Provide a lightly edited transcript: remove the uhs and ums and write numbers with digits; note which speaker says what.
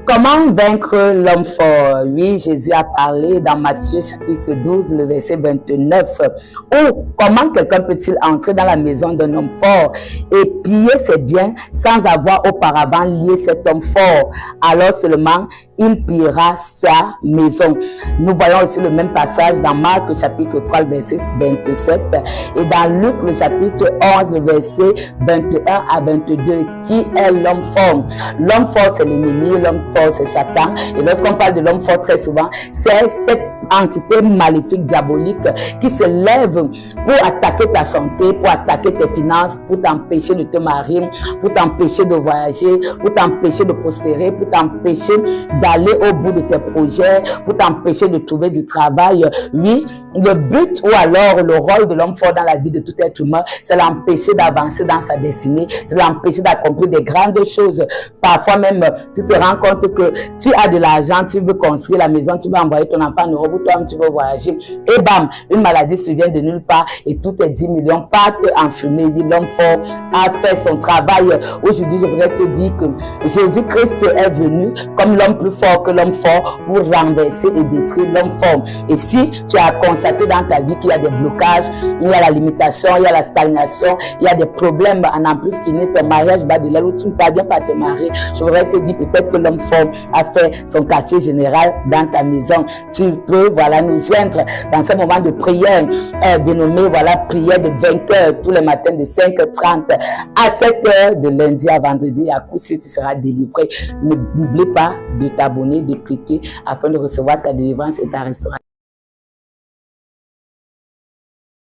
Speaker 1: Comment vaincre l'homme fort? Oui, Jésus a parlé dans Matthieu chapitre 12, le verset 29. Ou comment quelqu'un peut-il entrer dans la maison d'un homme fort et piller ses biens sans avoir auparavant lié cet homme fort? Alors seulement il pillera sa maison. Nous voyons aussi le même passage dans Marc chapitre 3, verset 27 et dans Luc le chapitre 11, verset 21 à 22. Qui est l'homme fort? L'homme fort, c'est l'ennemi, l'homme fort, c'est Satan. Et lorsqu'on parle de l'homme fort, très souvent, c'est cette entité maléfique, diabolique, qui se lève pour attaquer ta santé, pour attaquer tes finances, pour t'empêcher de te marier, pour t'empêcher de voyager, pour t'empêcher de prospérer, pour t'empêcher d'aller au bout de tes projets, pour t'empêcher de trouver du travail. Oui, le but ou alors le rôle de l'homme fort dans la vie de tout être humain, c'est l'empêcher d'avancer dans sa destinée, c'est l'empêcher d'accomplir des grandes choses. Parfois même, tu te rends compte que tu as de l'argent, tu veux construire la maison, tu veux envoyer ton enfant en Europe, ou toi-même tu veux voyager, et bam, une maladie survient de nulle part et tout est 10 millions, partent en fumée. Oui, l'homme fort a fait son travail. Aujourd'hui, je voudrais te dire que Jésus-Christ est venu comme l'homme plus fort que l'homme fort pour renverser et détruire l'homme fort. Et si tu as constaté dans ta vie qu'il y a des blocages, il y a la limitation, il y a la stagnation, il y a des problèmes à n'en plus finir, ton mariage bat de l'aile où tu ne parviens pas à te marier, je voudrais te dire peut-être que l'homme fort a fait son quartier général dans ta maison. Tu peux, voilà, nous joindre dans ce moment de prière dénommé, voilà, prière de vainqueur tous les matins de 5h30 à 7h de lundi à vendredi. À coup sûr, tu seras délivré. N'oublie pas de t'abonner, de cliquer afin de recevoir ta délivrance et ta restauration.